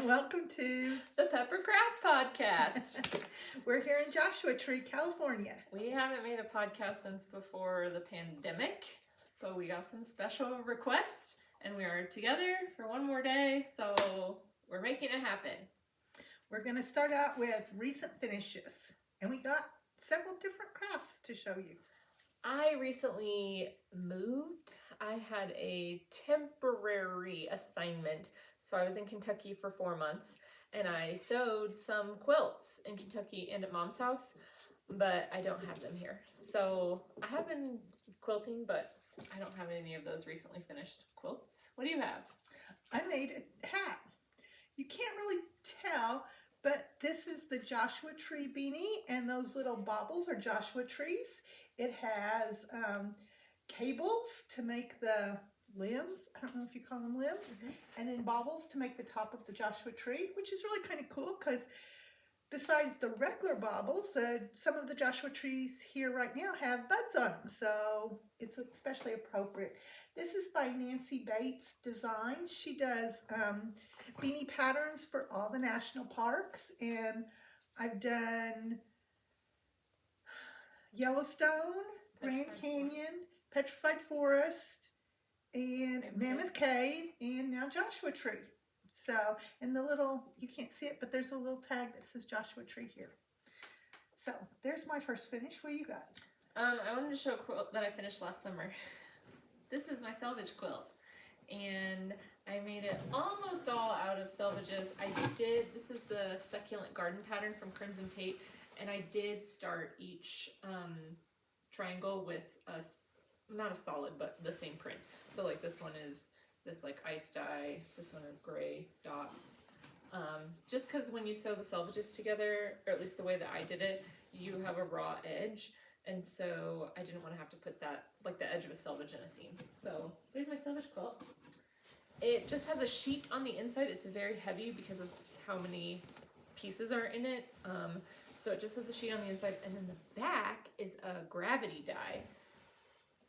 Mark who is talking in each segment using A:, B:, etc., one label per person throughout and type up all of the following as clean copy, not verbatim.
A: and welcome to
B: the Pepper Craft Podcast.
A: We're here in Joshua Tree, California.
B: We haven't made a podcast since before the pandemic, but we got some special requests and we are together for one more day, so we're making it happen.
A: We're going to start out with recent finishes, and we got several different crafts to show you.
B: I recently moved. I had a temporary assignment. So I was in Kentucky for 4 months and I sewed some quilts in Kentucky and at Mom's house, but I don't have them here. So I have been quilting, but I don't have any of those recently finished quilts. What do you have?
A: I made a hat. You can't really tell, but this is the Joshua Tree beanie, and those little baubles are Joshua trees. It has cables to make the limbs. I don't know if you call them limbs. And then baubles to make the top of the Joshua tree, which is really kind of cool because besides the regular baubles, some of the Joshua trees here right now have buds on them. So it's especially appropriate. This is by Nancy Bates Designs. She does beanie patterns for all the national parks. And I've done Yellowstone, Grand Canyon, Petrified Forest, and Mammoth Cave, and now Joshua Tree. So, and the little, you can't see it, but there's a little tag that says Joshua Tree here. So, there's my first finish. What do you got?
B: I wanted to show a quilt that I finished last summer. This is my selvage quilt, and I made it almost all out of selvages. This is the succulent garden pattern from Crimson Tate, and I did start each triangle with not a solid, but the same print. So like this one is this like ice dye, this one is gray dots. Just because when you sew the selvages together, or at least the way that I did it, you have a raw edge, and so I didn't want to have to put that, like the edge of a selvage in a seam. So there's my selvage quilt. It just has a sheet on the inside. It's very heavy because of how many pieces are in it. So it just has a sheet on the inside, and then the back is a gravity dye.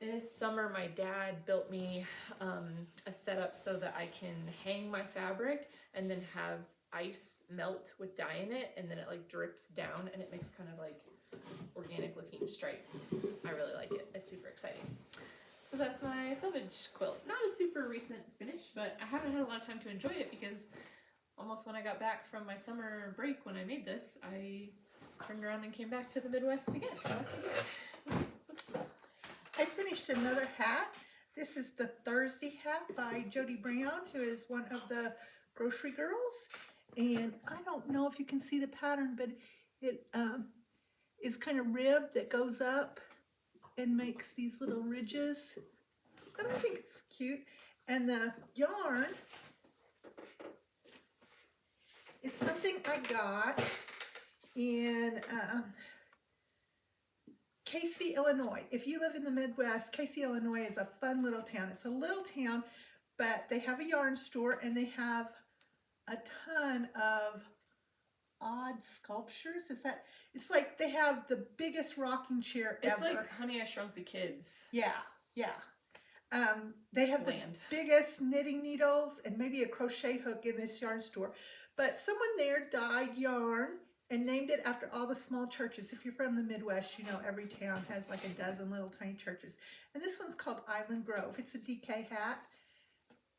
B: This summer my dad built me a setup so that I can hang my fabric and then have ice melt with dye in it, and then it like drips down and it makes kind of like organic looking stripes. I really like it. It's super exciting. So that's my selvage quilt. Not a super recent finish, but I haven't had a lot of time to enjoy it because almost when I got back from my summer break when I made this, I turned around and came back to the Midwest again.
A: I finished another hat. This is the Thursday hat by Jody Brown, who is one of the grocery girls. And I don't know if you can see the pattern, but it is kind of ribbed that goes up and makes these little ridges. But I think it's cute. And the yarn is something I got in Casey, Illinois. If you live in the Midwest, Casey, Illinois is a fun little town. It's a little town, but they have a yarn store and they have a ton of odd sculptures. It's like they have the biggest rocking chair ever.
B: It's like Honey, I Shrunk the Kids.
A: Yeah. They have the biggest knitting needles and maybe a crochet hook in this yarn store. But someone there dyed yarn and named it after all the small churches. If you're from the Midwest, you know every town has like a dozen little tiny churches. And this one's called Island Grove. It's a DK hat.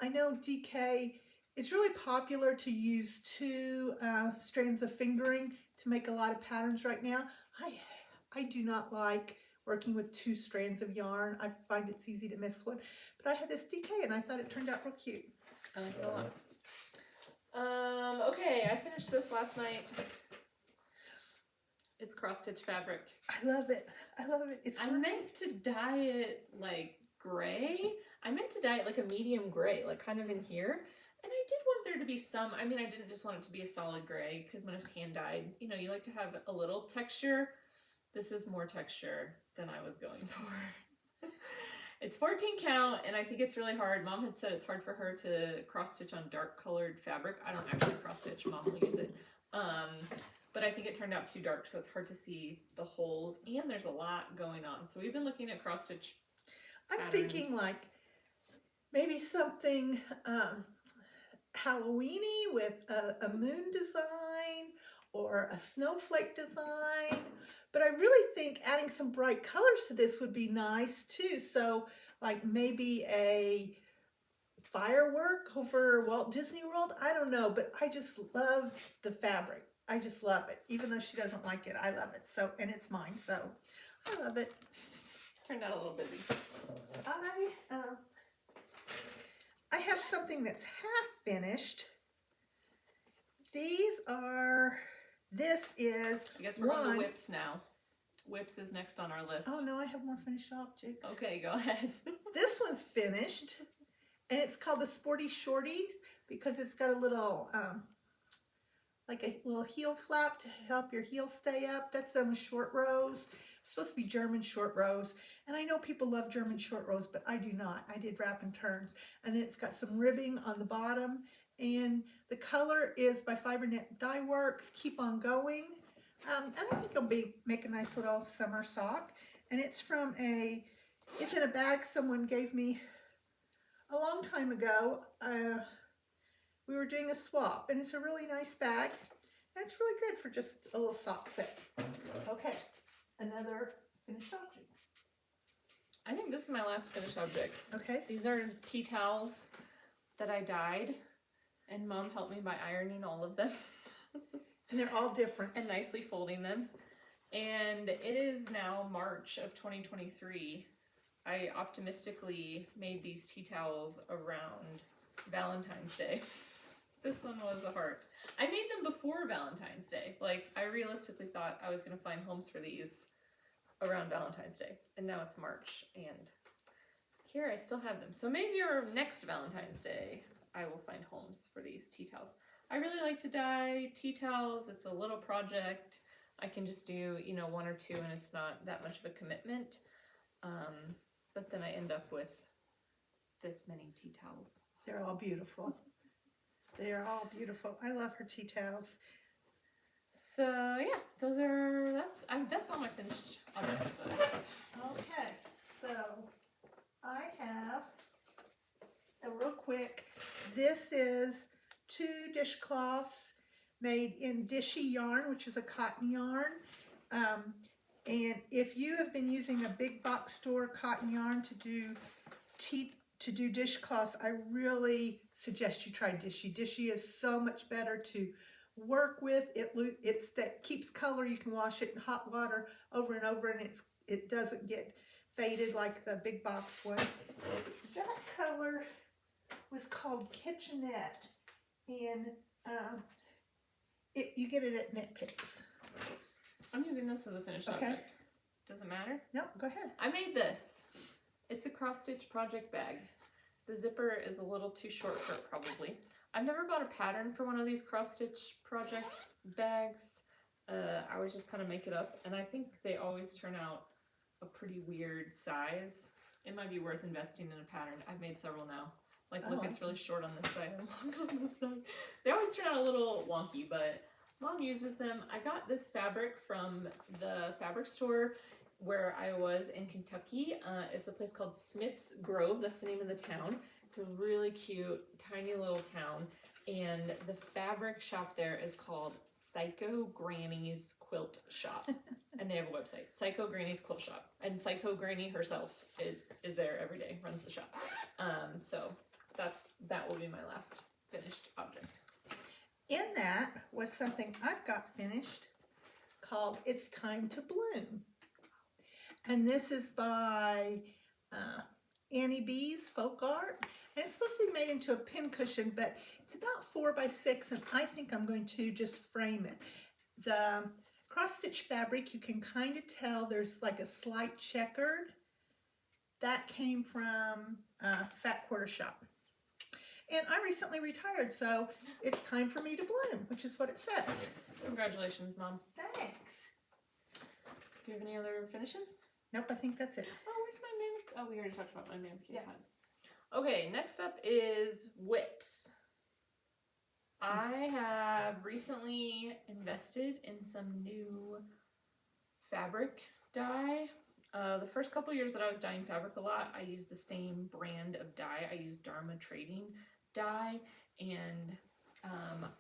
A: I know DK is really popular to use 2 strands of fingering to make a lot of patterns right now. I do not like working with 2 strands of yarn. I find it's easy to miss one. But I had this DK and I thought it turned out real cute.
B: I like it a lot. Okay, I finished this last night. It's cross-stitch fabric.
A: I love it. I
B: meant to dye it like gray. I meant to dye it like a medium gray, like kind of in here. And I did want there to be some, I didn't just want it to be a solid gray because when it's hand dyed, you like to have a little texture. This is more texture than I was going for. It's 14 count, and I think it's really hard. Mom had said it's hard for her to cross-stitch on dark-colored fabric. I don't actually cross-stitch. Mom will use it. But I think it turned out too dark, so it's hard to see the holes, and there's a lot going on. So we've been looking at cross-stitch patterns.
A: I'm thinking like maybe something Halloweeny with a moon design or a snowflake design. But I really think adding some bright colors to this would be nice too. So like maybe a firework over Walt Disney World. I don't know, but I just love the fabric. I just love it. Even though she doesn't like it, I love it. So, and it's mine, so I love it.
B: Turned out a little busy.
A: I have something that's half finished. This is
B: I guess we're on
A: one.
B: to whips now. Whips is next on our list.
A: Oh no, I have more finished objects.
B: Okay, go ahead.
A: This one's finished, and it's called the Sporty Shorties because it's got a little, like a little heel flap to help your heel stay up. That's done with short rows. It's supposed to be German short rows, and I know people love German short rows, but I do not. I did wrap and turns, and then it's got some ribbing on the bottom, and the color is by FiberKnit Dye Works. Keep on Going, and I think it'll make a nice little summer sock. And it's it's in a bag someone gave me a long time ago. We were doing a swap, and it's a really nice bag. And it's really good for just a little sock set. Okay, another finished object.
B: I think this is my last finished object.
A: Okay.
B: These are tea towels that I dyed, and Mom helped me by ironing all of them.
A: And they're all different.
B: And nicely folding them. And it is now March of 2023. I optimistically made these tea towels around Valentine's Day. This one was a heart. I made them before Valentine's Day. Like, I realistically thought I was going to find homes for these around Valentine's Day. And now it's March, and here I still have them. So maybe our next Valentine's Day, I will find homes for these tea towels. I really like to dye tea towels. It's a little project. I can just do, you know, one or two, and it's not that much of a commitment. But then I end up with this many tea towels.
A: They're all beautiful. They are all beautiful. I love her tea towels.
B: So yeah, that's all my finished objects that I have.
A: Okay, so I have a real quick. This is 2 dishcloths made in Dishy yarn, which is a cotton yarn. And if you have been using a big box store cotton yarn to do dishcloths, I really suggest you try Dishy. Dishy is so much better to work with. That keeps color. You can wash it in hot water over and over, and it doesn't get faded like the big box was. That color was called Kitchenette, and you get it at Knit Picks.
B: I'm using this as a finished object. Does it matter?
A: No, go ahead.
B: I made this. It's a cross stitch project bag. The zipper is a little too short for it probably. I've never bought a pattern for one of these cross stitch project bags. I always just kind of make it up, and I think they always turn out a pretty weird size. It might be worth investing in a pattern. I've made several now. Like, look, it's really short on this side and long on this side. They always turn out a little wonky, but Mom uses them. I got this fabric from the fabric store where I was in Kentucky. It's a place called Smith's Grove. That's the name of the town. It's a really cute, tiny little town. And the fabric shop there is called Psycho Granny's Quilt Shop. And they have a website, Psycho Granny's Quilt Shop. And Psycho Granny herself is there every day, runs the shop. So that will be my last finished object.
A: In that was something I've got finished called It's Time to Bloom. And this is by Annie B's Folk Art. And it's supposed to be made into a pincushion, but it's about 4 by 6, and I think I'm going to just frame it. The cross-stitch fabric, you can kind of tell there's like a slight checkered. That came from Fat Quarter Shop. And I recently retired, so it's time for me to bloom, which is what it says.
B: Congratulations, Mom.
A: Thanks.
B: Do you have any other finishes?
A: Nope, I think that's it.
B: Oh, where's my mannequin? Oh, we already talked about my mannequin.
A: Yeah.
B: Okay, next up is whips. I have recently invested in some new fabric dye. The first couple years that I was dyeing fabric a lot, I used the same brand of dye. I used Dharma Trading dye, and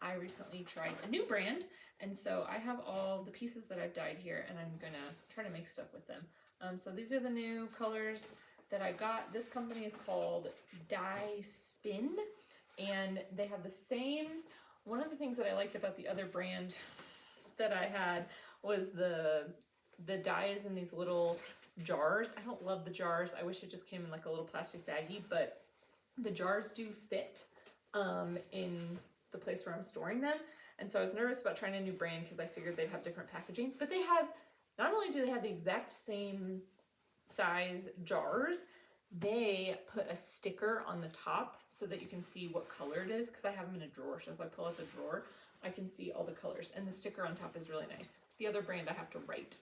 B: I recently tried a new brand, and so I have all the pieces that I've dyed here, and I'm gonna try to make stuff with them. So these are the new colors that I got. This company is called Dye Spin, and they have the same. One of the things that I liked about the other brand that I had was the dye is in these little jars. I don't love the jars. I wish it just came in like a little plastic baggie, but the jars do fit in the place where I'm storing them. And so I was nervous about trying a new brand because I figured they'd have different packaging, but they have, not only do they have the exact same size jars, they put a sticker on the top so that you can see what color it is, because I have them in a drawer. So if I pull out the drawer, I can see all the colors, and the sticker on top is really nice. The other brand I have to write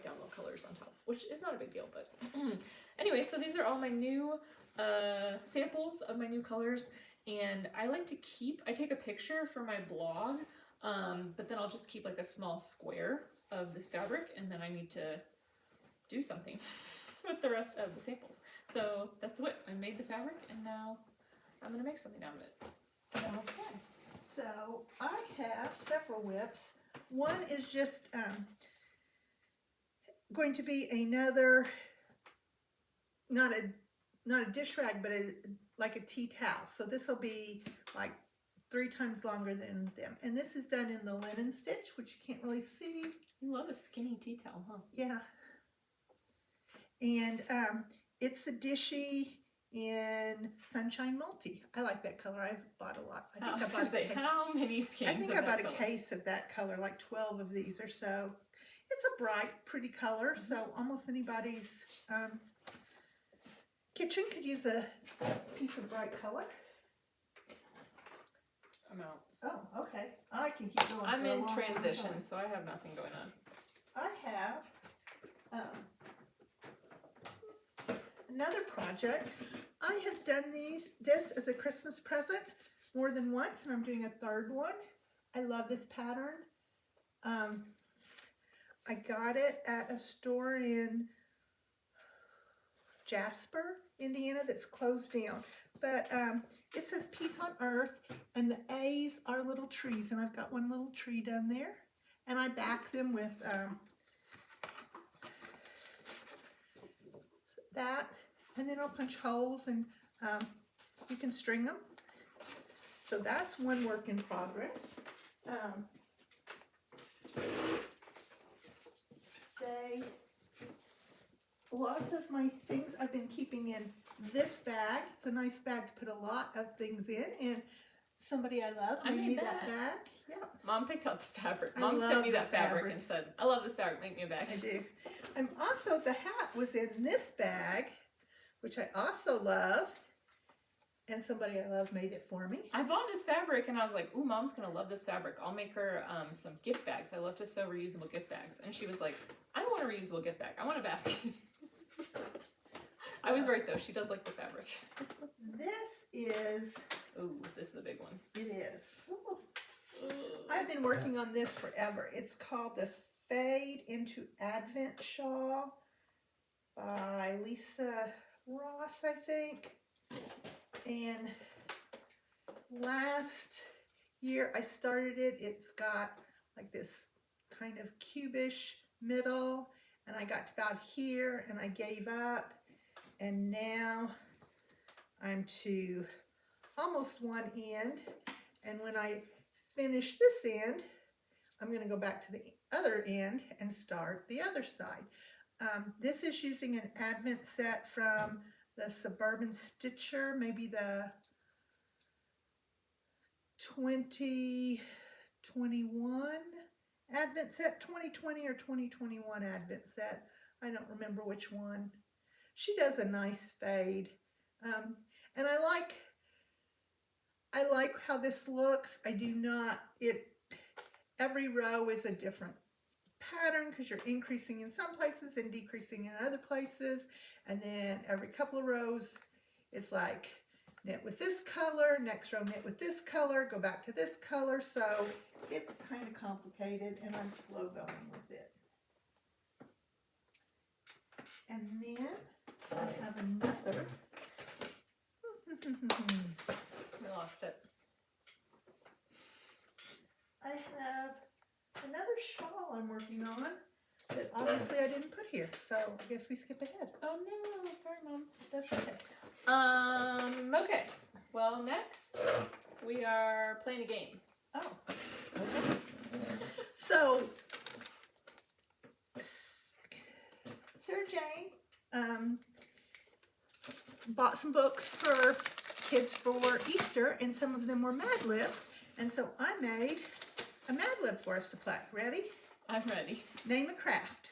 B: down what colors on top, which is not a big deal, but anyway, so these are all my new samples of my new colors, and I like to I take a picture for my blog, but then I'll just keep like a small square of this fabric, and then I need to do something with the rest of the samples. So that's what I made the fabric, and now I'm gonna make something out of it.
A: Okay, so I have several whips. One is just going to be another, not a dish rag, but like a tea towel. So this will be like 3 times longer than them. And this is done in the linen stitch, which you can't really see.
B: You love a skinny tea towel, huh?
A: Yeah. And it's the Dishy in Sunshine Multi. I like that color. I've bought a lot.
B: I was gonna say, how many skeins?
A: I think I bought a case of that color, like 12 of these or so. It's a bright, pretty color, so almost anybody's kitchen could use a piece of bright color.
B: I'm out.
A: Oh, okay. I can keep going.
B: I'm
A: for a
B: in
A: long, long
B: transition,
A: time.
B: so I have nothing going on.
A: I have another project. I have done this as a Christmas present more than once, and I'm doing a third one. I love this pattern. I got it at a store in Jasper, Indiana, that's closed down. But it says Peace on Earth, and the A's are little trees, and I've got one little tree done there. And I back them with that, and then I'll punch holes, and you can string them. So that's one work in progress. Lots of my things I've been keeping in this bag. It's a nice bag to put a lot of things in, and somebody I love made me that bag. Yeah.
B: Mom picked out the fabric.
A: I
B: Mom sent
A: love
B: me that
A: the
B: fabric
A: fabric.
B: and said, I love this fabric, make me a bag.
A: I do. Also, the hat was in this bag, which I also love, and somebody I love made it for me.
B: I bought this fabric and I was like, ooh, Mom's gonna love this fabric. I'll make her some gift bags. I love to sew reusable gift bags. And she was like, I don't want a reusable gift bag. I want a basket. I was right though. She does like the fabric.
A: This is,
B: Ooh, this is a big one.
A: it is. Ooh. I've been working on this forever. It's called the Fade into Advent Shawl by Lisa Ross, I think. And last year I started it. It's got like this kind of cubish middle, and I got to about here and I gave up, and now I'm to almost one end, and when I finish this end I'm going to go back to the other end and start the other side. This is using an Advent set from the Suburban Stitcher, maybe the 2021 Advent set, 2020 or 2021 Advent set. I don't remember which one. She does a nice fade. And I like how this looks. I do not, every row is a different pattern because you're increasing in some places and decreasing in other places. And then every couple of rows, it's like knit with this color, next row knit with this color, go back to this color. So it's kind of complicated, and I'm slow going with it. And then I have another.
B: We lost it.
A: I'm working on that obviously I didn't put here. So I guess we skip ahead.
B: Oh no, sorry, Mom.
A: That's okay.
B: Okay. Well, next we are playing a game.
A: Oh, okay. So, Sarah Jane bought some books for kids for Easter, and some of them were Mad Libs, and so I made a Mad Lib for us to play. Ready?
B: I'm ready.
A: Name a craft.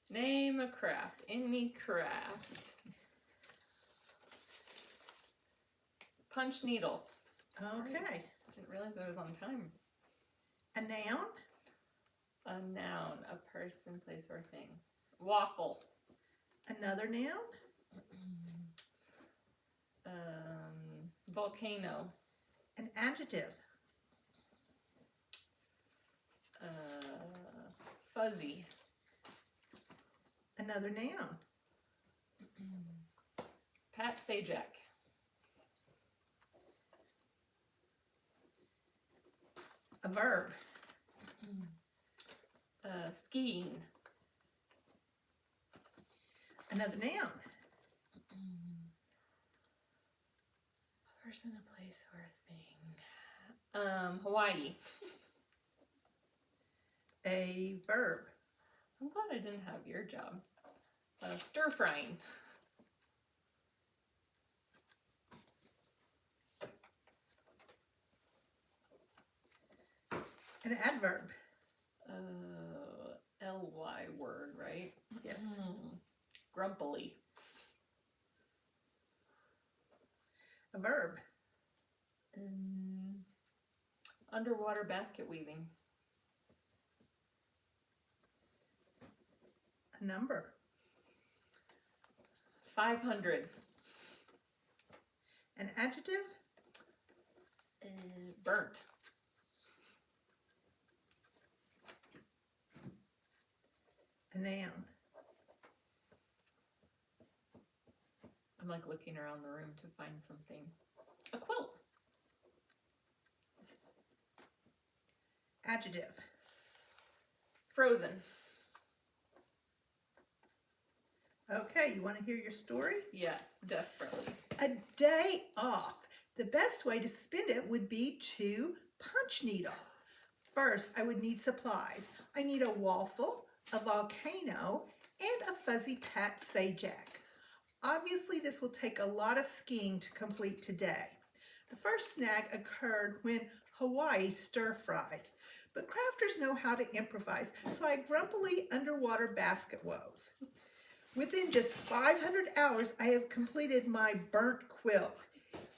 B: Name a craft. Any craft. Punch needle.
A: Okay.
B: Didn't realize I was on time.
A: A noun.
B: A noun. A person, place, or thing. Waffle.
A: Another noun.
B: Volcano.
A: An adjective.
B: Fuzzy.
A: Another noun.
B: Pat Sajak.
A: A verb.
B: Skiing.
A: Another noun.
B: A person, a place, or a thing. Hawaii.
A: A verb.
B: I'm glad I didn't have your job. Stir frying.
A: An adverb.
B: Ly word, right?
A: Yes.
B: Grumpily.
A: A verb.
B: Underwater basket weaving.
A: A number.
B: 500.
A: An adjective.
B: Burnt.
A: A noun.
B: I'm like looking around the room to find something. A quilt.
A: Adjective.
B: Frozen.
A: Okay, you want to hear your story?
B: Yes, desperately.
A: A day off. The best way to spend it would be to punch needle. First, I would need supplies. I need a waffle, a volcano, and a fuzzy Pat Sajak. Obviously, this will take a lot of skiing to complete today. The first snag occurred when Hawaii stir-fried, but crafters know how to improvise, so I grumpily underwater basket wove. Within just 500 hours, I have completed my burnt quilt.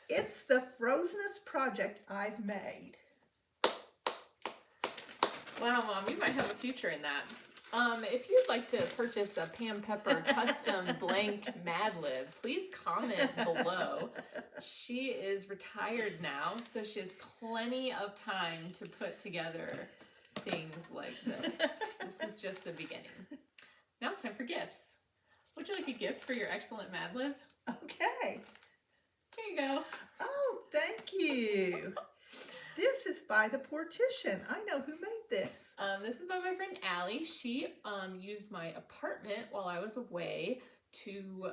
A: It's the frozenest project I've made.
B: Wow, Mom, you might have a future in that. If you'd like to purchase a Pam Pepper custom blank Mad Lib, please comment below. She is retired now, so she has plenty of time to put together things like this. This is just the beginning. Now it's time for gifts. Would you like a gift for your excellent Mad Lib?
A: Okay.
B: Here you go.
A: Oh, thank you. This is by the Portician. I know who made this.
B: This is by my friend Allie. She used my apartment while I was away to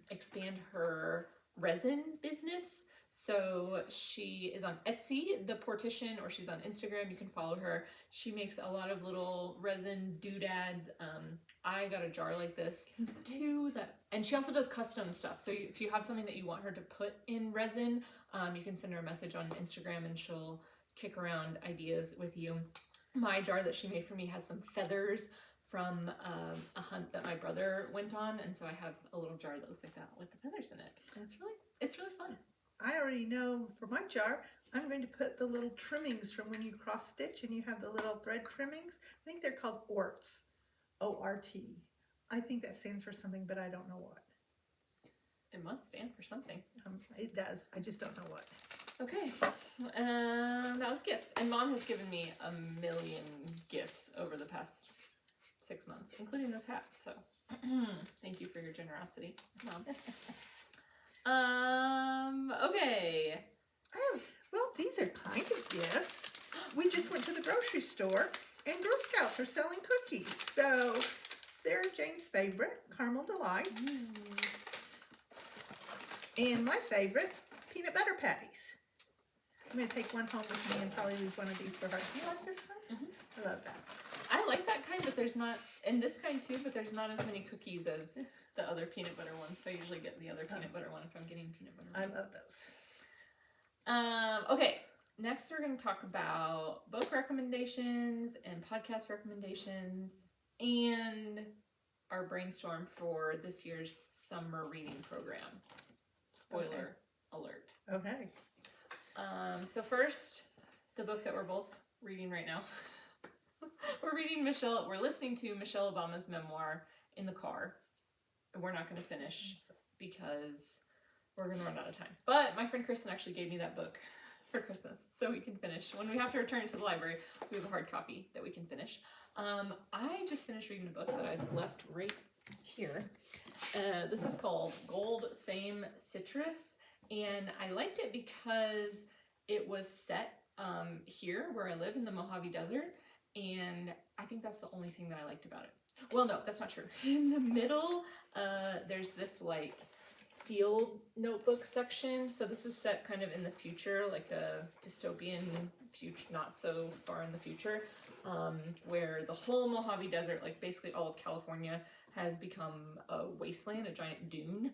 B: expand her resin business. So she is on Etsy, the Portician, or she's on Instagram. You can follow her. She makes a lot of little resin doodads. I got a jar like this too. And she also does custom stuff. So if you have something that you want her to put in resin, you can send her a message on Instagram and she'll kick around ideas with you. My jar that she made for me has some feathers from a hunt that my brother went on, and so I have a little jar that looks like that with the feathers in it. And it's really fun.
A: I already know for my jar, I'm going to put the little trimmings from when you cross stitch and you have the little thread trimmings. I think they're called orts. O-R-T. I think that stands for something, but I don't know what.
B: It must stand for something.
A: It does. I just don't know what.
B: Okay, that was gifts. And Mom has given me a million gifts over the past 6 months, including this hat. So thank you for your generosity, Mom. Okay.
A: Oh, well, these are kind of gifts. We just went to the grocery store and Girl Scouts are selling cookies. So Sarah Jane's favorite, Caramel Delights. And my favorite, Peanut Butter Patties. I'm going to take one home with me and probably leave one of these for her. Do you like this kind? I love that.
B: I like that kind, but there's not, and this kind too, but there's not as many cookies as the other peanut butter ones. So I usually get the other peanut butter one if I'm getting peanut butter
A: I
B: ones.
A: love those.
B: Okay, next we're going to talk about book recommendations and podcast recommendations and our brainstorm for this year's summer reading program. Spoiler alert.
A: Okay.
B: So first, the book that we're both reading right now. We're listening to Michelle Obama's memoir in the car. We're not going to finish because we're going to run out of time. But my friend Kristen actually gave me that book for Christmas, so we can finish. When we have to return it to the library, we have a hard copy that we can finish. I just finished reading a book that I've left right here. This is called Gold Fame Citrus, and I liked it because it was set here where I live in the Mojave Desert, and I think that's the only thing that I liked about it. Well, no, that's not true. In the middle, there's this like field notebook section. So this is set kind of in the future, like a dystopian future, not so far in the future, where the whole Mojave Desert, like basically all of California, has become a wasteland, a giant dune.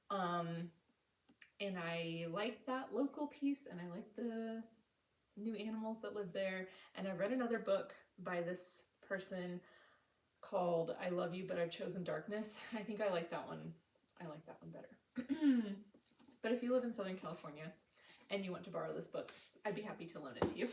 B: And I like that local piece, and I like the new animals that live there. And I read another book by this person called I Love You, But I've Chosen Darkness. I think I like that one. I like that one better. But if you live in Southern California and you want to borrow this book, I'd be happy to loan it to you.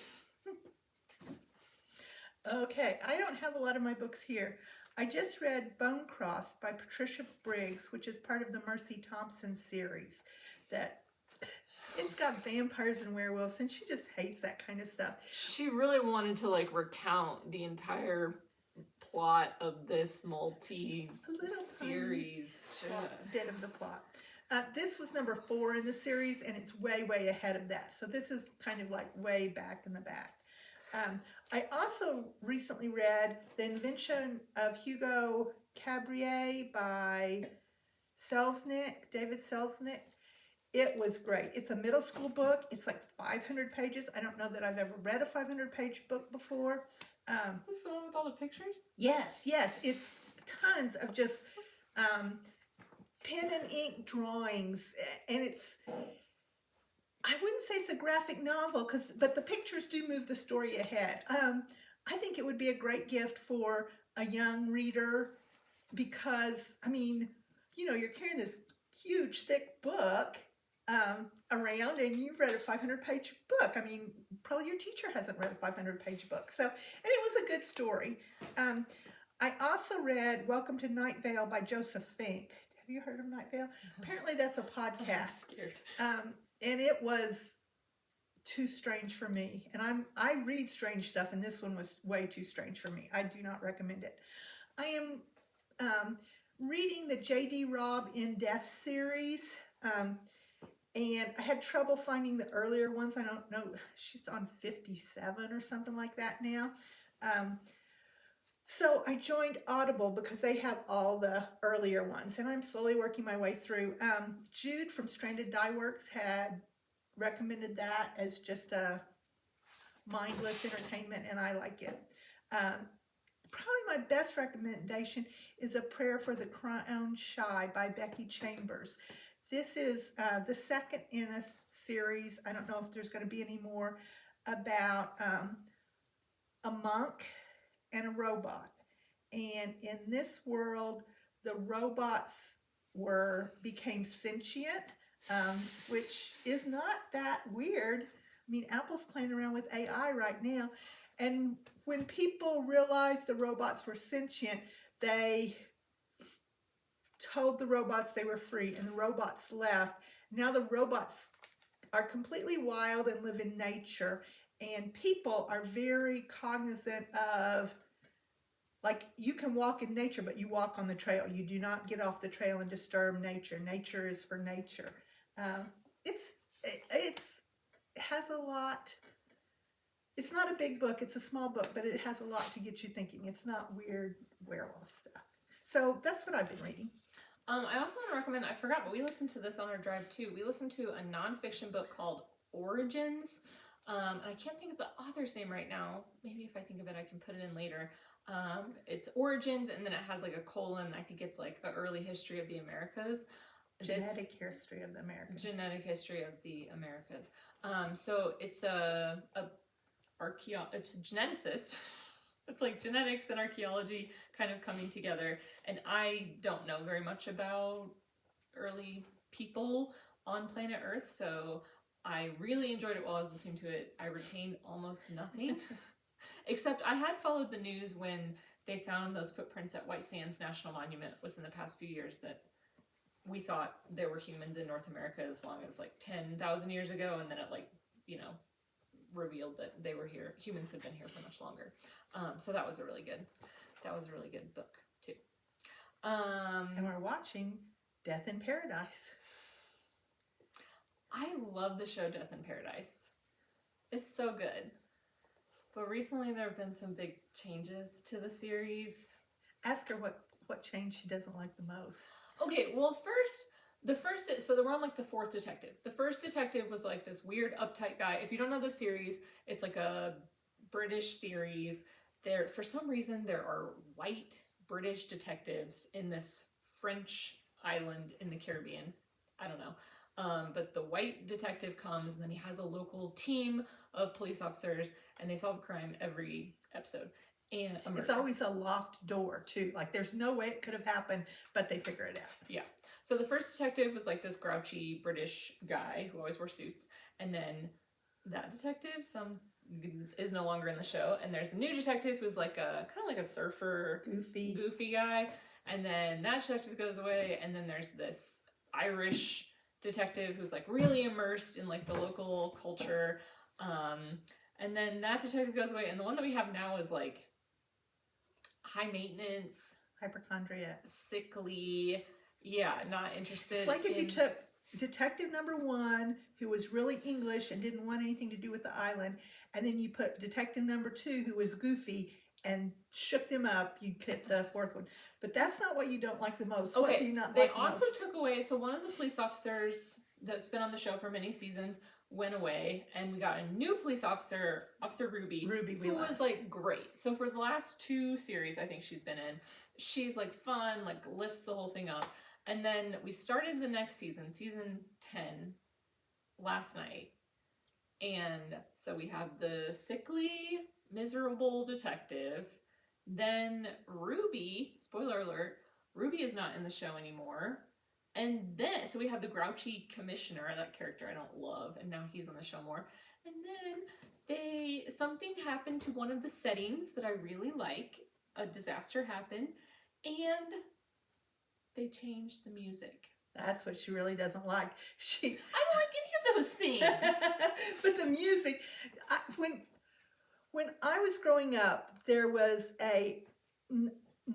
A: Okay, I don't have a lot of my books here. I just read Bone Crossed by Patricia Briggs, which is part of the Mercy Thompson series. That it's got vampires and werewolves, and she just hates that kind of stuff.
B: She really wanted to like recount the entire plot of this multi-series
A: bit of the plot. This was number 4 in the series, and it's way ahead of that. So this is kind of like way back in the back. I also recently read The Invention of Hugo Cabriet by David Selznick. It was great. It's a middle school book. It's like 500 pages. I don't know that I've ever read a 500-page book before.
B: This is the one with all the pictures?
A: Yes. It's tons of just pen and ink drawings. And it's, I wouldn't say it's a graphic novel, but the pictures do move the story ahead. I think it would be a great gift for a young reader because, I mean, you know, you're carrying this huge, thick book around, and you've read a 500-page book. I mean, probably your teacher hasn't read a 500-page book. So, and it was a good story. I also read Welcome to Night Vale by Joseph Fink. Have you heard of Night Vale? Apparently that's a podcast.
B: I'm scared.
A: And it was too strange for me. And I read strange stuff, and this one was way too strange for me. I do not recommend it. I am reading the J.D. Robb In Death series. And I had trouble finding the earlier ones. I don't know. She's on 57 or something like that now. So I joined Audible because they have all the earlier ones, and I'm slowly working my way through. Jude from Stranded Die Works had recommended that as just a mindless entertainment, and I like it. Probably my best recommendation is A Prayer for the Crowned Shy by Becky Chambers. This is the second in a series. I don't know if there's going to be any more about a monk and a robot. And in this world, the robots became sentient, which is not that weird. I mean, Apple's playing around with AI right now. And when people realized the robots were sentient, they told the robots they were free, and the robots left. Now the robots are completely wild and live in nature, and people are very cognizant of, like, you can walk in nature, but you walk on the trail. You do not get off the trail and disturb nature. Nature is for nature. It has a lot It's not a big book, it's a small book, but it has a lot to get you thinking. It's not weird werewolf stuff. So that's what I've been reading.
B: I also want to recommend, I forgot, but we listened to this on our drive too. We listened to a nonfiction book called Origins. And I can't think of the author's name right now. Maybe if I think of it, I can put it in later. It's Origins, and then it has like a colon. I think it's like an early history of the Americas.
A: Genetic history of the Americas.
B: Genetic history of the Americas. So it's it's a geneticist. It's like genetics and archaeology kind of coming together. And I don't know very much about early people on planet Earth, so I really enjoyed it while I was listening to it. I retained almost nothing, except I had followed the news when they found those footprints at White Sands National Monument within the past few years that we thought there were humans in North America as long as like 10,000 years ago, and then it like, you know, revealed that they were here. Humans had been here for much longer. So that was a really good book too.
A: And we're watching Death in Paradise.
B: I love the show Death in Paradise. It's so good. But recently there have been some big changes to the series.
A: Ask her what change she doesn't like the most.
B: Okay, well so we're on like the fourth detective. The first detective was like this weird uptight guy. If you don't know the series, it's like a British series. For some reason there are white British detectives in this French island in the Caribbean. I don't know. But the white detective comes, and then he has a local team of police officers, and they solve a crime every episode. And
A: it's always a locked door too. Like there's no way it could have happened, but they figure it out.
B: Yeah. So the first detective was like this grouchy British guy who always wore suits, and then that detective is no longer in the show, and there's a new detective who's like a kind of like a surfer, goofy guy, and then that detective goes away, and then there's this Irish detective who's like really immersed in like the local culture, and then that detective goes away, and the one that we have now is like high maintenance,
A: hypochondriac,
B: sickly, not interested.
A: It's like if you took detective number 1, who was really English and didn't want anything to do with the island, and then you put detective number 2, who was goofy, and shook them up, you get the fourth one. But that's not what you don't like the most.
B: Okay,
A: what do you not
B: they
A: like
B: also
A: most?
B: took away, so one of the police officers that's been on the show for many seasons went away, and we got a new police officer, Officer Ruby, who was like great. So for the last 2 series I think she's been in, she's like fun, like lifts the whole thing up. And then we started the next season, season 10, last night. And so we have the sickly, miserable detective. Then Ruby, spoiler alert, Ruby is not in the show anymore. And then, so we have the grouchy commissioner, that character I don't love, and now he's on the show more. And then something happened to one of the settings that I really like. A disaster happened, and they changed the music.
A: That's what she really doesn't like.
B: I don't like any of those things.
A: But the music, when I was growing up, there was a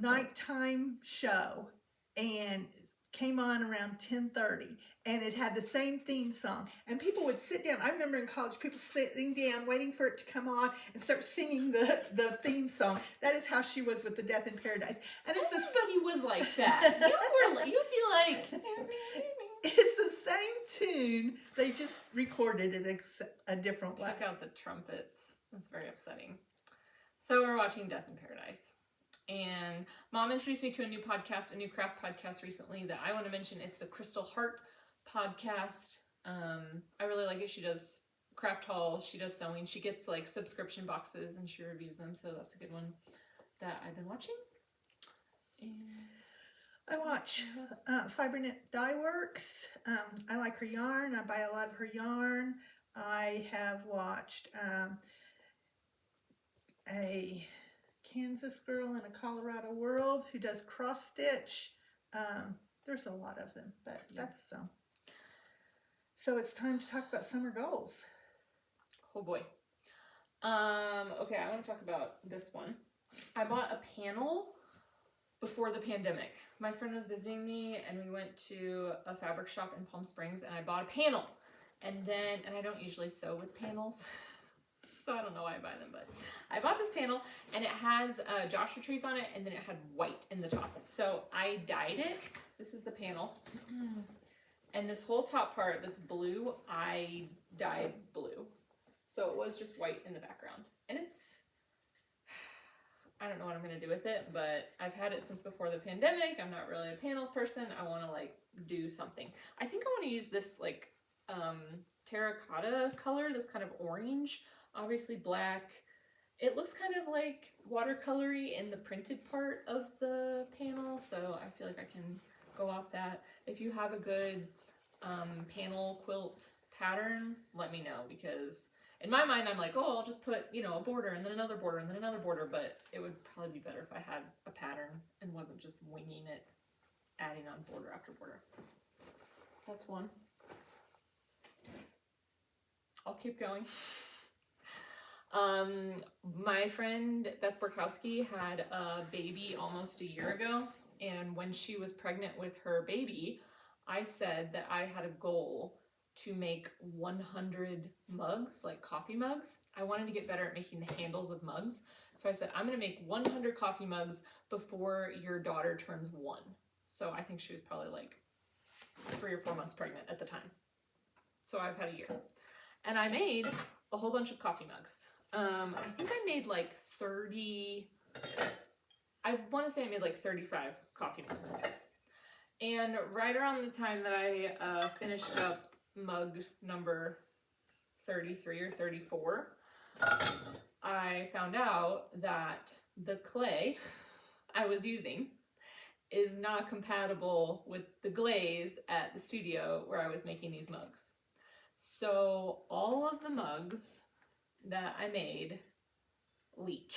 A: nighttime show, and came on around 10:30, and it had the same theme song, and people would sit down. I remember in college people sitting down waiting for it to come on and start singing the theme song. That is how she was with the Death in Paradise. And it's
B: everybody was like that. You'd be like
A: it's the same tune, they just recorded it a different way.
B: Took out the trumpets. It's very upsetting. So we're watching Death in Paradise. And Mom introduced me to a new podcast, a new craft podcast recently that I want to mention. It's the Crystal Heart podcast. I really like it. She does craft hauls, she does sewing, she gets like subscription boxes and she reviews them. So that's a good one that I've been watching. And
A: I watch Fibernet Dye Works. I like her yarn. I buy a lot of her yarn. I have watched a Kansas girl in a Colorado world who does cross stitch. There's a lot of them, but that's so. So it's time to talk about summer goals.
B: Oh boy. Okay, I want to talk about this one. I bought a panel before the pandemic. My friend was visiting me, and we went to a fabric shop in Palm Springs, and I bought a panel. And I don't usually sew with panels. so I don't know why I buy them, but I bought this panel, and it has Joshua trees on it, and then it had white in the top. So I dyed it. This is the panel. And this whole top part that's blue, I dyed blue. So it was just white in the background. And it's, I don't know what I'm going to do with it, but I've had it since before the pandemic. I'm not really a panels person. I want to like do something. I think I want to use this like terracotta color, this kind of orange, obviously black. It looks kind of like watercolory in the printed part of the panel, so I feel like I can go off that. If you have a good panel quilt pattern, let me know, because in my mind I'm like, oh, I'll just put, you know, a border and then another border and then another border, but it would probably be better if I had a pattern and wasn't just winging it, adding on border after border. That's one. I'll keep going. My friend Beth Borkowski had a baby almost a year ago, and when she was pregnant with her baby, I said that I had a goal to make 100 mugs, like coffee mugs. I wanted to get better at making the handles of mugs, so I said, I'm gonna make 100 coffee mugs before your daughter turns 1. So I think she was probably like 3 or 4 months pregnant at the time. So I've had a year. And I made a whole bunch of coffee mugs. I think I made like 30, I want to say I made like 35 coffee mugs. And right around the time that I finished up mug number 33 or 34, I found out that the clay I was using is not compatible with the glaze at the studio where I was making these mugs. So all of the mugs that I made leak.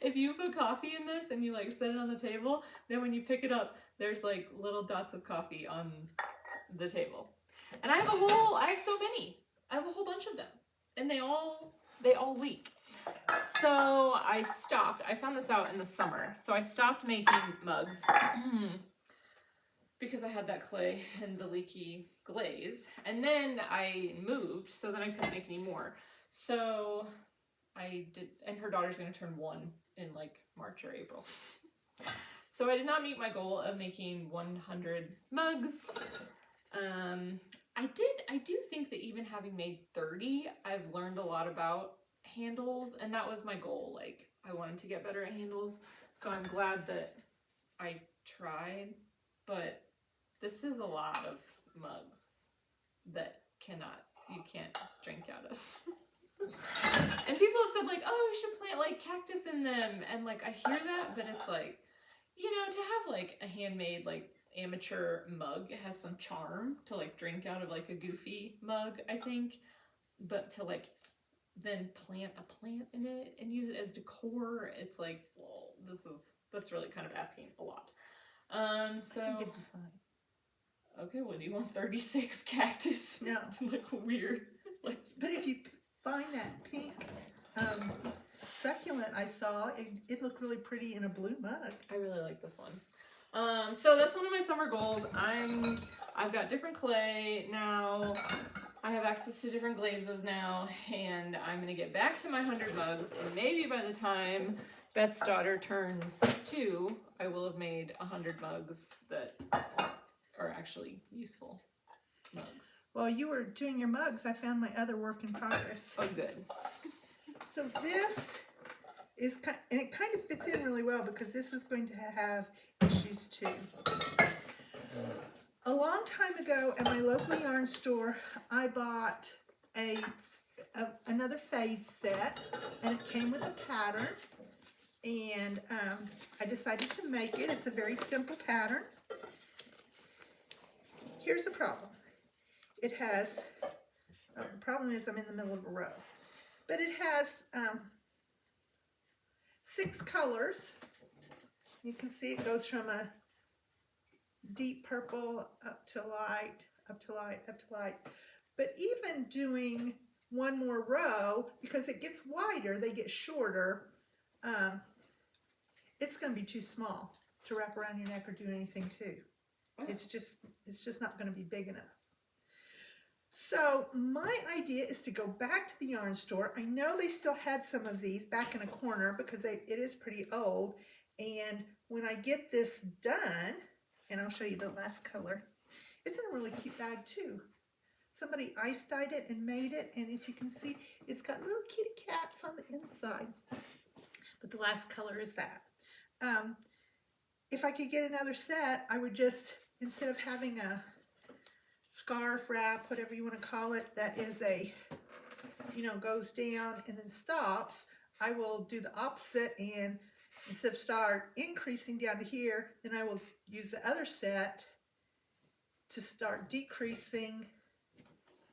B: If you put coffee in this and you like set it on the table, then when you pick it up, there's like little dots of coffee on the table. And I have so many. I have a whole bunch of them, and they all leak. So I stopped. I found this out in the summer. So I stopped making mugs because I had that clay and the leaky glaze. And then I moved, so then I couldn't make any more. So I did, and her daughter's gonna turn 1 in like March or April. So I did not meet my goal of making 100 mugs. I do think that even having made 30, I've learned a lot about handles, and that was my goal. Like, I wanted to get better at handles, so I'm glad that I tried, but this is a lot of mugs that you can't drink out of. And people have said like, oh, we should plant like cactus in them, and like I hear that, but it's like, you know, to have like a handmade like amateur mug, it has some charm to like drink out of like a goofy mug, I think, but to like then plant a plant in it and use it as decor, it's like, well, that's really kind of asking a lot. So okay, well, do you want 36 cactus?
A: No.
B: Like weird. Like,
A: but if you find that pink succulent I saw, it looked really pretty in a blue mug.
B: I really like this one. So that's one of my summer goals. I've got different clay now. I have access to different glazes now, and I'm gonna get back to my 100 mugs, and maybe by the time Beth's daughter turns 2, I will have made 100 mugs that are actually useful mugs.
A: While you were doing your mugs, I found my other work in progress.
B: Oh, good.
A: So this is, and it kind of fits in really well because this is going to have issues too. A long time ago at my local yarn store, I bought another fade set, and it came with a pattern, and I decided to make it. It's a very simple pattern. Here's the problem. It has, the problem is I'm in the middle of a row, but it has 6 colors. You can see it goes from a deep purple up to light, up to light, up to light. But even doing one more row, because it gets wider, they get shorter, it's going to be too small to wrap around your neck or do anything to. It's just not going to be big enough. So my idea is to go back to the yarn store. I know they still had some of these back in a corner because it is pretty old. And when I get this done, and I'll show you the last color, it's in a really cute bag too. Somebody ice dyed it and made it, and if you can see, it's got little kitty cats on the inside. But the last color is that. If I could get another set, I would just, instead of having a scarf wrap, whatever you want to call it, that is a, goes down and then stops, I will do the opposite, and instead of start increasing down to here, then I will use the other set to start decreasing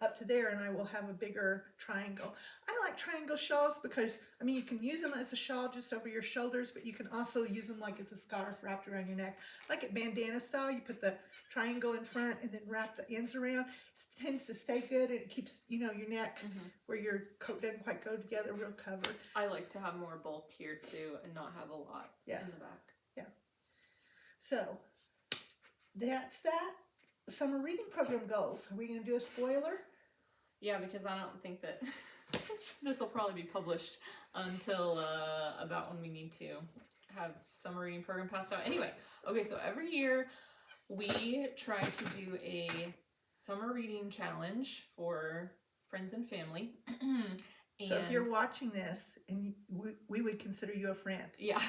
A: up to there, and I will have a bigger triangle. I like triangle shawls because, you can use them as a shawl just over your shoulders, but you can also use them like as a scarf wrapped around your neck. Like at bandana style, you put the triangle in front and then wrap the ends around. It tends to stay good, and it keeps, your neck where your coat doesn't quite go together real covered.
B: I like to have more bulk here too and not have a lot in the back.
A: Yeah. So that's that. Summer reading program goals. Are we going to do a spoiler?
B: Yeah, because I don't think that this will probably be published until about when we need to have summer reading program passed out. Anyway, okay, so every year we try to do a summer reading challenge for friends and family.
A: So if you're watching this, and we would consider you a friend.
B: Yeah,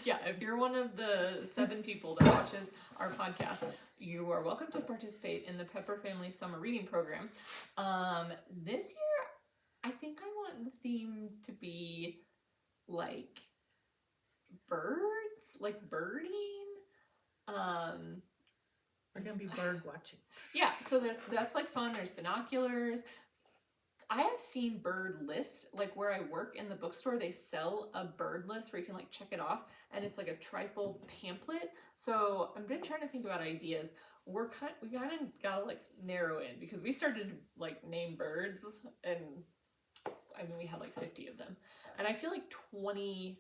B: yeah. If you're one of the 7 people that watches our podcast, you are welcome to participate in the Pepper Family Summer Reading Program. This year, I think I want the theme to be like birds, like birding.
A: We're gonna be bird watching.
B: Yeah, so that's like fun. There's binoculars. I have seen bird list, like where I work in the bookstore, they sell a bird list where you can like check it off, and it's like a trifold pamphlet. So I'm been trying to think about ideas. We kind of gotta like narrow in, because we started to like name birds, and we had like 50 of them, and I feel like 20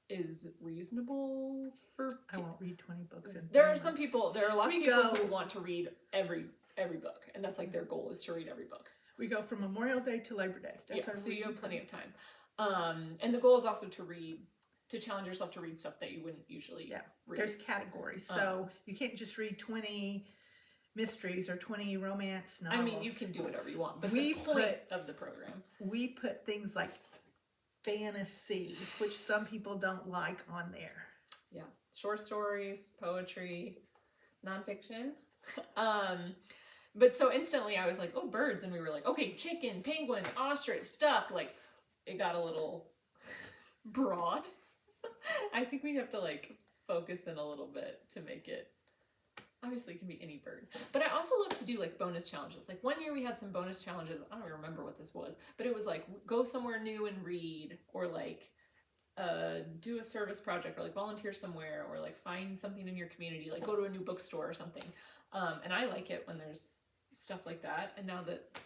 B: is reasonable for.
A: I won't read 20 books.
B: There are lots of people who want to read every book, and that's like their goal is to read every book.
A: We go from Memorial Day to Labor Day.
B: That's so you have plenty of time. And the goal is also to challenge yourself to read stuff that you wouldn't usually read.
A: There's categories. So you can't just read 20 mysteries or 20 romance novels.
B: You can do whatever you want, but the point of the program. We
A: put things like fantasy, which some people don't like, on there.
B: Yeah. Short stories, poetry, nonfiction. But so instantly I was like, oh, birds. And we were like, okay, chicken, penguin, ostrich, duck. Like, it got a little broad. I think we have to like focus in a little bit to make it. Obviously, it can be any bird. But I also love to do like bonus challenges. Like one year we had some bonus challenges. I don't even remember what this was. But it was like, go somewhere new and read. Or like do a service project. Or like volunteer somewhere. Or like find something in your community. Like go to a new bookstore or something. And I like it when there's stuff like that. And now that,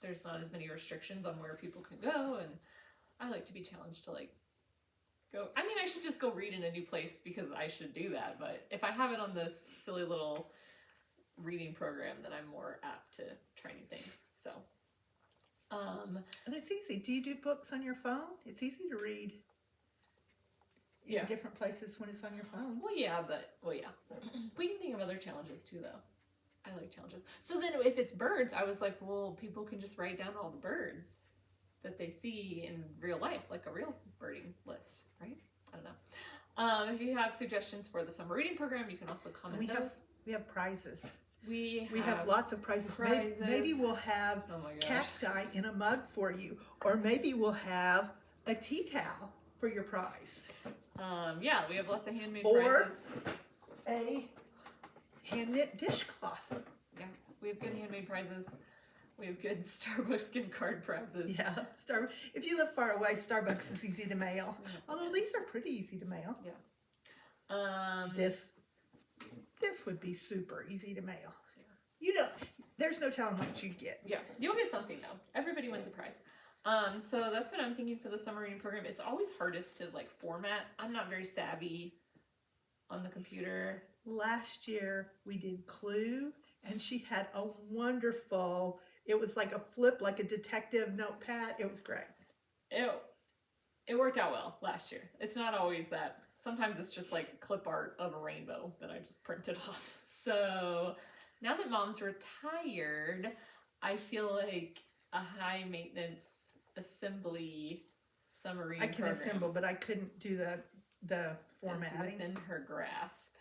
B: there's not as many restrictions on where people can go, and I like to be challenged to like go. I should just go read in a new place because I should do that. But if I have it on this silly little reading program, then I'm more apt to try new things. So,
A: and it's easy. Do you do books on your phone? It's easy to read. In different places when it's on your phone.
B: Well, yeah. We can think of other challenges too, though. I like challenges. So then if it's birds, I was like, well, people can just write down all the birds that they see in real life, like a real birding list, right? I don't know. If you have suggestions for the summer reading program, you can also comment those.
A: We have prizes.
B: We
A: have lots of prizes. Maybe we'll have cacti in a mug for you, or maybe we'll have a tea towel for your prize.
B: We have lots of handmade prizes.
A: Or a hand-knit dishcloth.
B: Yeah, we have good handmade prizes. We have good Starbucks gift card prizes.
A: Yeah, if you live far away, Starbucks is easy to mail. Although these are pretty easy to mail.
B: Yeah.
A: This would be super easy to mail. Yeah. There's no telling what you'd get.
B: Yeah, you'll get something though. Everybody wins a prize. So that's what I'm thinking for the summer reading program. It's always hardest to like format. I'm not very savvy on the computer.
A: Last year we did Clue, and she had a wonderful, it was like a flip, like a detective notepad. It was great.
B: It worked out well last year. It's not always that. Sometimes it's just like clip art of a rainbow that I just printed off. So now that Mom's retired, I feel like a high maintenance assembly summer reading
A: I can
B: program
A: assemble, but I couldn't do the
B: is
A: formatting.
B: within her grasp.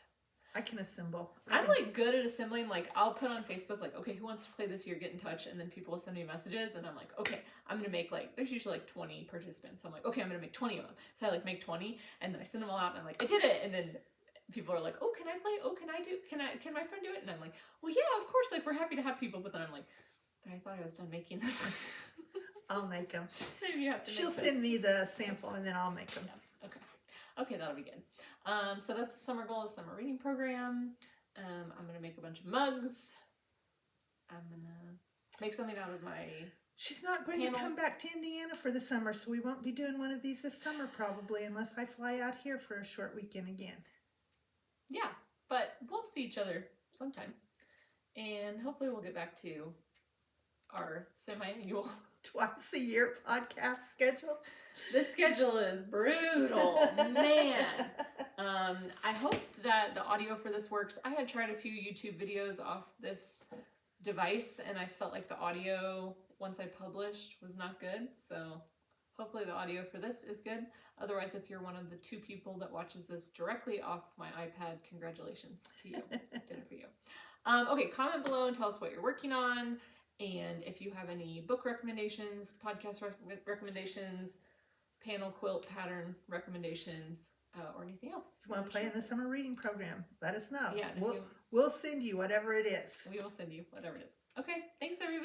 A: I can assemble.
B: I'm like good at assembling. Like I'll put on Facebook like, okay, who wants to play this year? Get in touch, and then people will send me messages, and I'm like, okay, I'm gonna make like there's usually like 20 participants, so I'm like, okay, I'm gonna make 20 of them. So I like make 20, and then I send them all out, and I'm like, I did it, and then people are like, oh, can I play? Oh, can my friend do it? And I'm like, well, yeah, of course. Like we're happy to have people, but then I'm like, but I thought I was done making them.
A: I'll make them.
B: Maybe you have to.
A: She'll
B: make them.
A: send me the sample, and then I'll make them.
B: Yeah. Okay, that'll be good. So that's the summer goal, the summer reading program. I'm gonna make a bunch of mugs. I'm gonna make something out of my.
A: She's not going
B: Panel.
A: to come back to Indiana for the summer, so we won't be doing one of these this summer probably, unless I fly out here for a short weekend again.
B: Yeah, but we'll see each other sometime, and hopefully we'll get back to our semi-annual.
A: Twice a year podcast schedule.
B: This schedule is brutal, man. I hope that the audio for this works. I had tried a few YouTube videos off this device, and I felt like the audio, once I published, was not good. So hopefully the audio for this is good. Otherwise, if you're one of the 2 people that watches this directly off my iPad, congratulations to you. Did it for you. Okay, comment below and tell us what you're working on. And if you have any book recommendations, podcast recommendations, panel quilt pattern recommendations, or anything else.
A: If you want to play in the summer reading program, let us know.
B: Yeah,
A: We'll send you whatever it is.
B: we will send you whatever it is. Okay, thanks everybody.